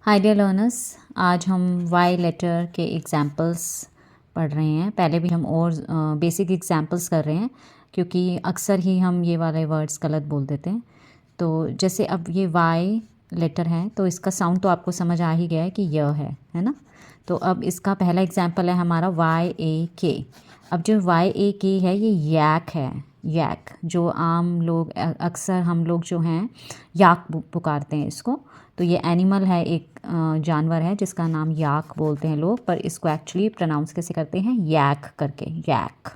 Hi dear learners, आज हम Y letter के एग्जाम्पल्स पढ़ रहे हैं। पहले भी हम और बेसिक एग्जाम्पल्स कर रहे हैं क्योंकि अक्सर ही हम ये वाले वर्ड्स गलत बोल देते हैं। तो जैसे अब ये वाई लेटर है तो इसका साउंड तो आपको समझ आ ही गया है कि य है ना। तो अब इसका पहला एग्जाम्पल है हमारा वाई ए के। अब जो वाई ए के है ये यैक है। यैक जो आम लोग अक्सर हम लोग जो हैं याक पुकारते हैं इसको। तो ये एनिमल है, एक जानवर है जिसका नाम याक बोलते हैं लोग, पर इसको एक्चुअली प्रोनाउंस कैसे करते हैं यैक करके, yak.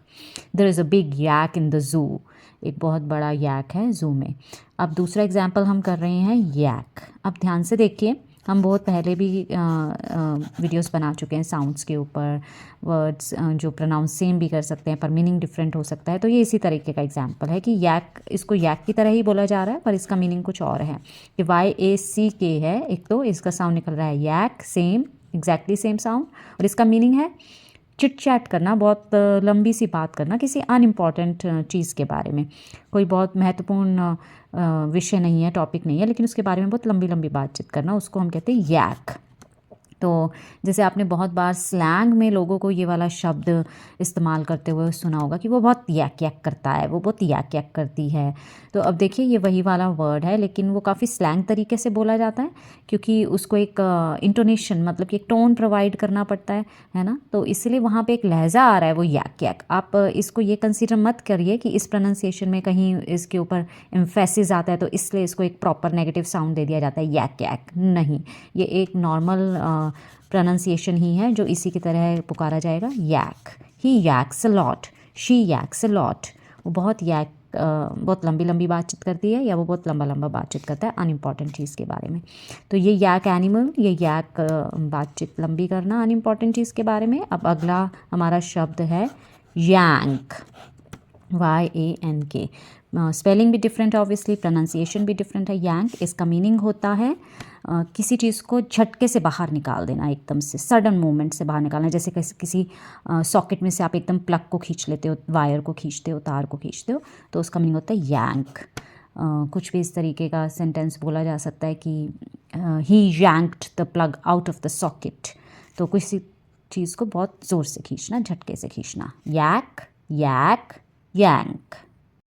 There is a big yak in the zoo. एक बहुत बड़ा यैक है ज़ू में। अब दूसरा एग्जाम्पल हम कर रहे हैं यैक। अब ध्यान से देखिए, हम बहुत पहले भी वीडियोस बना चुके हैं साउंड्स के ऊपर। वर्ड्स जो प्रोनाउंस सेम भी कर सकते हैं पर मीनिंग डिफरेंट हो सकता है। तो ये इसी तरीके का एग्जाम्पल है कि यैक, इसको यैक की तरह ही बोला जा रहा है पर इसका मीनिंग कुछ और है। कि YACK है एक, तो इसका साउंड निकल रहा है यैक, सेम एग्जैक्टली सेम साउंड। और इसका मीनिंग है चिट चैट करना, बहुत लंबी सी बात करना किसी अनइम्पॉर्टेंट चीज़ के बारे में। कोई बहुत महत्वपूर्ण विषय नहीं है, टॉपिक नहीं है, लेकिन उसके बारे में बहुत लंबी लंबी बातचीत करना, उसको हम कहते हैं यैक। तो जैसे आपने बहुत बार स्लैंग में लोगों को ये वाला शब्द इस्तेमाल करते हुए सुना होगा कि वो बहुत यैक यैक करता है, वो बहुत यैक यैक करती है। तो अब देखिए ये वही वाला वर्ड है, लेकिन वो काफ़ी स्लैंग तरीके से बोला जाता है क्योंकि उसको एक इंटोनेशन, मतलब कि एक टोन प्रोवाइड करना पड़ता है ना। तो इसलिए वहाँ पे एक लहजा आ रहा है वो यैक यैक। आप इसको ये कंसीडर मत करिए कि इस प्रोनाउंसिएशन में कहीं इसके ऊपर एम्फेसिस आता है तो इसलिए इसको एक प्रॉपर नेगेटिव साउंड दे दिया जाता है यैक यैक। नहीं, ये एक नॉर्मल प्रोनाउंसिएशन ही है जो इसी की तरह पुकारा जाएगा yak. He yaks a lot, she yaks a lot. वो बहुत बहुत लंबी लंबी बातचीत करती है या वो बहुत लंबा लंबा बातचीत करता है अनइम्पॉर्टेंट चीज़ के बारे में। तो ये यैक एनिमल, ये यैक बातचीत लंबी करना अनइम्पॉर्टेंट चीज़ के बारे में। अब अगला हमारा शब्द है यांक, YANK। स्पेलिंग भी डिफरेंट है ऑब्वियसली, प्रोनाउंसिएशन भी डिफरेंट है। यांक, इसका मीनिंग होता है किसी चीज़ को झटके से बाहर निकाल देना, एकदम से सडन मूवमेंट से बाहर निकालना। जैसे किसी सॉकेट में से आप एकदम प्लग को खींच लेते हो, वायर को खींचते हो, तार को खींचते हो, तो उसका मीनिंग होता है यांक। कुछ भी इस तरीके का सेंटेंस बोला जा सकता है कि ही yanked the plug out of the socket. तो किसी चीज़ को बहुत ज़ोर से खींचना, झटके से खींचना। यैक, यैक, यांक।